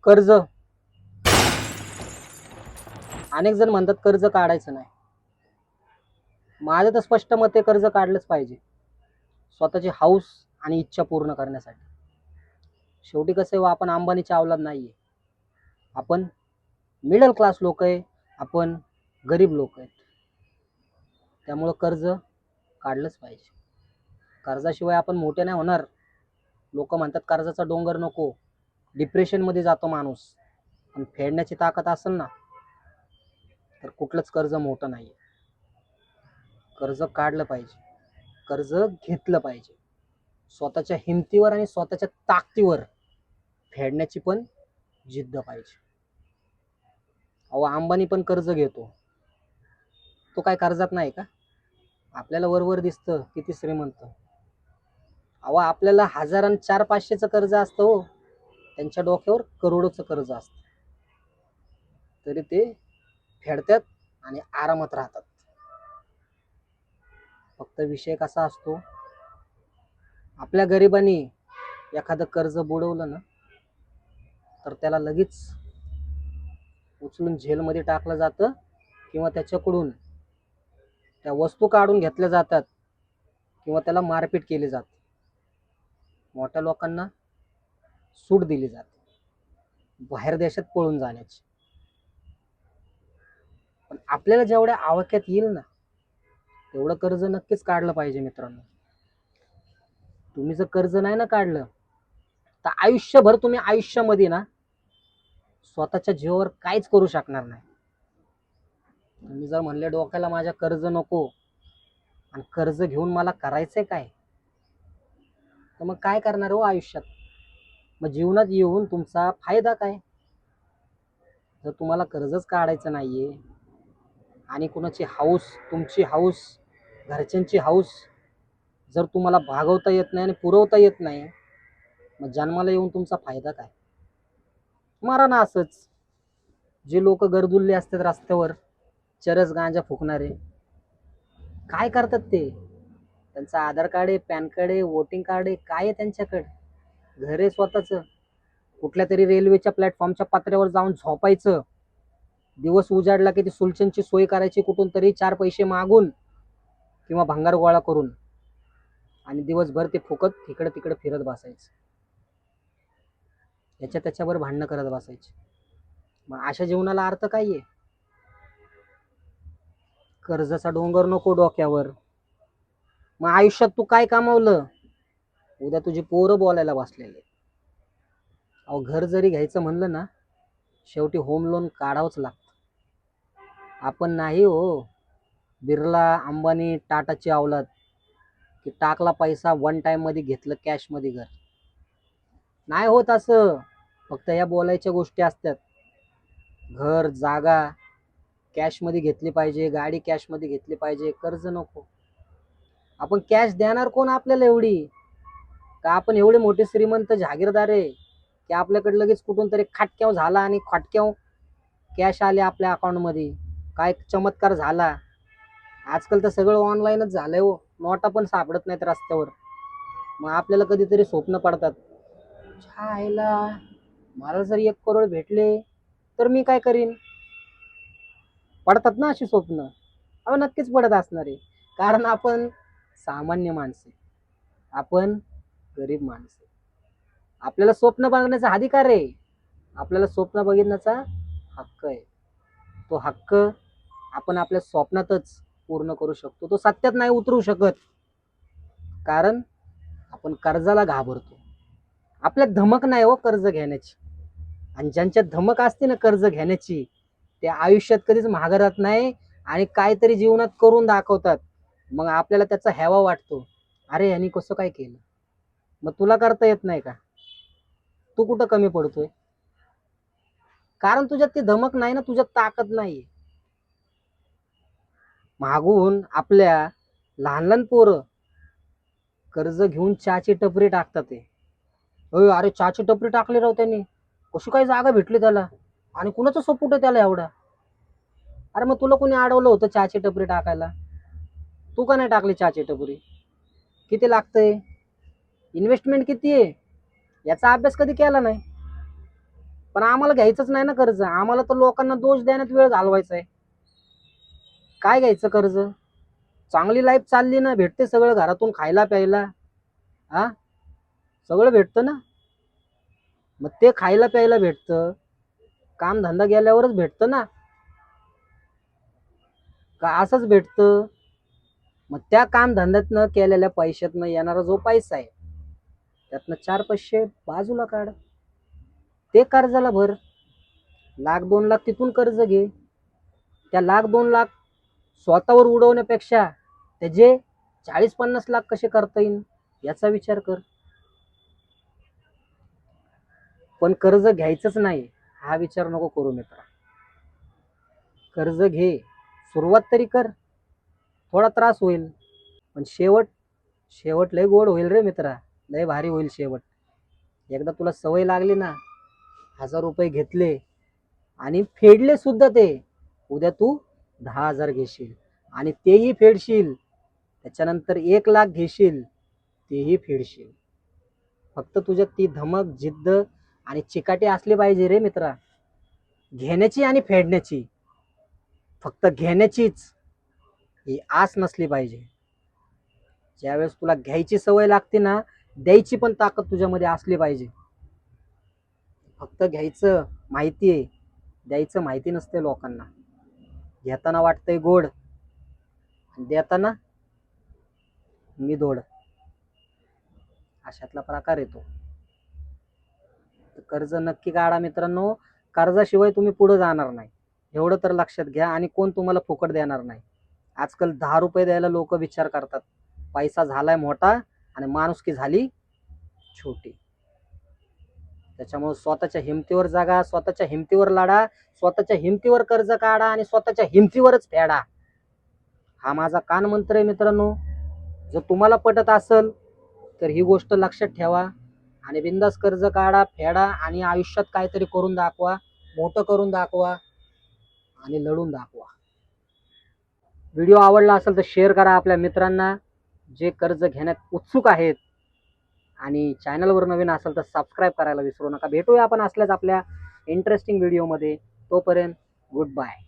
कर्ज. अनेक जण म्हणतात कर्ज काढायचं नाही. माझं तर स्पष्ट मत आहे, कर्ज काढलंच पाहिजे स्वतःची हौस आणि इच्छा पूर्ण करण्यासाठी. शेवटी कसं आहे, आपण अंबानीची अवलाद नाहीये. आपण मिडल क्लास लोक आहे, आपण गरीब लोक आहेत. त्यामुळं कर्ज काढलंच पाहिजे. कर्जाशिवाय आपण मोठे नाही होणार. लोक म्हणतात कर्जाचा डोंगर नको, डिप्रेशनमध्ये जातो माणूस. पण फेडण्याची ताकद असेल ना, तर कुठलंच कर्ज मोठं नाही. कर्ज काढलं पाहिजे, कर्ज घेतलं पाहिजे. स्वतःच्या हिमतीवर आणि स्वतःच्या ताकदीवर फेडण्याची पण जिद्द पाहिजे. अहो, अंबानी पण कर्ज घेतो. तो काय कर्जात नाही का? आपल्याला वरवर दिसतं किती श्रीमंत. अहो, आपल्याला 1000 आणि 400-500चं कर्ज असतं हो, त्यांच्या डोक्यावर करोडोचं कर्ज असतं. तरी ते फेडतात आणि आरामात राहतात. फक्त विषय कसा असतो, आपल्या गरिबांनी एखादं कर्ज बुडवलं ना, तर त्याला लगेच उचलून जेलमध्ये टाकलं जातं किंवा त्याच्याकडून त्या वस्तू काढून घेतल्या जातात किंवा त्याला मारपीट केली जाते. मोठ्या लोकांना सूट दिली जाते बाहेर देशात पळून जाण्याची. पण आपल्याला जेवढ्या आवाक्यात येईल ना, तेवढं कर्ज नक्कीच काढलं पाहिजे मित्रांनो. तुम्ही जर कर्ज नाही ना काढलं, तर आयुष्यभर तुम्ही आयुष्यामध्ये ना स्वतःच्या जीवावर काहीच करू शकणार नाही. तुम्ही जर म्हणले डोक्याला माझ्या कर्ज नको आणि कर्ज घेऊन मला करायचंय काय, तर मग काय करणार हो आयुष्यात? मग जीवनात येऊन तुमचा फायदा काय? जर तुम्हाला कर्जच काढायचं नाहीये आणि कुणाची हौस, तुमची हौस, घरच्यांची हौस जर तुम्हाला भागवता येत नाही आणि पुरवता येत नाही, मग जन्माला येऊन तुमचा फायदा काय? मारा ना असंच. जे लोक गरदुल्ले असतात रस्त्यावर, चरस गांजा फुकणारे, काय करतात ते? त्यांचं आधार कार्ड आहे, पॅन कार्ड आहे, वोटिंग कार्ड आहे, काय आहे त्यांच्याकडे? घर आहे स्वतःच. कुठल्या तरी रेल्वेच्या प्लॅटफॉर्मच्या पत्र्यावर जाऊन झोपायचं. दिवस उजाडला की ती सुलचनची सोय करायची कुठून तरी 4 पैसे मागून किंवा भंगार गोळा करून, आणि दिवसभर ते फुकत इकडे तिकडे फिरत बसायचं. याच्या त्याच्यावर भांडणं करत बसायचे. मग अशा जीवनाला अर्थ काय आहे? कर्जाचा डोंगर नको डोक्यावर. मग आयुष्यात तू काय कमावलं? उद्या तुझी पोरं बोलायला बसलेले. अहो, घर जरी घ्यायचं म्हणलं ना, शेवटी होम लोन काढावंच लागतं. आपण नाही हो बिर्ला, अंबानी, टाटाची अवलाद की टाकला पैसा वन टाइम मध्ये घेतलं कॅश मध्ये घर. नाही होत असं. फक्त या बोलायच्या गोष्टी असतात. घर, जागा कॅश मध्ये घेतली पाहिजे, गाडी कॅश मध्ये घेतली पाहिजे, कर्ज नको. आपण कॅश देणार कोण आपल्याला एवढी? का आपण एवढे मोठे श्रीमंत जहागीरदार आहे की आपल्याकडे लगेच कुठून तरी खाटक्याव झाला आणि खाटक्याव कॅश आले आपल्या अकाउंट मध्ये? काय चमत्कार झाला? आजकाल तर सगळं ऑनलाईनच झालंय हो. नोटा पण सापडत नाहीत रस्त्यावर. मग आपल्याला कधीतरी स्वप्न पडतात, छायला मला जर 1 करोड भेटले तर मी काय करीन. पडतात ना अशी स्वप्न. अहो, नक्कीच पडत असणार आहे. कारण आपण सामान्य माणसे, आपण गरीब माणसे. आपल्याला स्वप्न बघण्याचा अधिकार आहे, आपल्याला स्वप्न बघण्याचा हक्क आहे. तो हक्क आपण आपल्या स्वप्नातच पूर्ण करू शकतो. तो सत्यात नाही उतरू शकत, कारण आपण कर्जाला घाबरतो. आपल्यात धमक नाही हो कर्ज घेण्याची. आणि ज्यांच्यात धमक असते ना कर्ज घेण्याची, ते आयुष्यात कधीच मागे राहत नाही आणि काहीतरी जीवनात करून दाखवतात. मग आपल्याला त्याचा हेवा वाटतो, अरे यांनी कसं काय केलं. मग तुला करता येत नाही का? तू कुठं कमी पडतोय? कारण तुझ्यात ती धमक नाही ना, तुझ्यात ताकद नाही. मागून आपल्या लहान लहान पोरं कर्ज घेऊन चहाची टपरी टाकतात. ते अरे चहाची टपरी टाकली राव त्यांनी, कशी काय जागा भेटली त्याला, आणि कुणाचं सपोर्ट आहे त्याला एवढा? अरे मग तुला कोणी अडवलं होतं चहाची टपरी टाकायला? तू का नाही टाकली चहाची टपरी? किती लागतंय, इन्व्हेस्टमेंट किती आहे, याचा अभ्यास कधी केला नाही. पण आम्हाला घ्यायचंच नाही ना कर्ज. आम्हाला तर लोकांना दोष देण्यात वेळ घालवायचा आहे. काय घ्यायचं कर्ज? चांगली लाईफ चालली ना, भेटते सगळं घरातून खायला प्यायला. हा, सगळं भेटतं ना. मग ते खायला प्यायला भेटतं, काम धंदा गेल्यावरच भेटतं ना, का असंच भेटतं? मग त्या काम धंद्यातनं केलेल्या पैशातनं येणारा जो पैसा आहे त्यातनं 4 पैसे बाजूला काढ, ते कर्जाला भर. 1,00,000-2,00,000 तिथून कर्ज घे. त्या 1,00,000-2,00,000 स्वतःवर उडवण्यापेक्षा त्याचे 40-50 लाख कसे करता येईल याचा विचार कर. पण कर्ज घ्यायचंच नाही हा विचार नको करू मित्रा. कर्ज घे, सुरुवात तरी कर. थोडा त्रास होईल, पण शेवट शेवट लय गोड होईल रे मित्रा. लय भारी होईल शेवट. एकदा तुला सवय लागली ना, 1,000 रुपये घेतले आणि फेडले सुद्धा ते, उद्या तू 10,000 घेशील आणि तेही फेडशील. त्याच्यानंतर 1,00,000 घेशील, तेही फेडशील. फक्त तुझ्यात ती धमक, जिद्द आणि चिकाटी असली पाहिजे रे मित्रा. घेण्याची आणि फेडण्याची, फक्त घेण्याचीच ही आस नसली पाहिजे. ज्यावेळेस तुला घ्यायची सवय लागते ना, द्यायची पण ताकद तुझ्यामध्ये असली पाहिजे. फक्त घ्यायचं माहिती आहे, द्यायचं माहिती नसते लोकांना. घेताना वाटतंय गोड, देताना मी दोड, अशातला प्रकार येतो. कर्ज नक्की काढा मित्रांनो. कर्जाशिवाय तुम्ही पुढे जाणार नाही, एवढं तर लक्षात घ्या. आणि कोण तुम्हाला फुकट देणार नाही. आजकाल 10 रुपये द्यायला लोक विचार करतात. पैसा झालाय मोठा आणि माणुसकी झाली छोटी. त्याच्यामुळे स्वतःच्या हिमतीवर जागा, स्वतःच्या हिमतीवर लढा, स्वतःच्या हिमतीवर कर्ज काढा आणि स्वतःच्या हिमतीवरच फेडा. हा माझा कान मंत्र आहे मित्रांनो. जर तुम्हाला पटत असेल तर ही गोष्ट लक्षात ठेवा आणि बिंदास कर्ज काढा, फेडा आणि आयुष्यात काहीतरी करून दाखवा, मोठं करून दाखवा आणि लढून दाखवा. व्हिडिओ आवडला असेल तर शेअर करा आपल्या मित्रांना जे कर्ज घेण्यात उत्सुक आहेत. आणि चॅनलवर नवीन असेल तर सबस्क्राईब करायला विसरू नका. भेटूया आपण असल्याच आपल्या इंटरेस्टिंग व्हिडिओमध्ये. तोपर्यंत गुड बाय.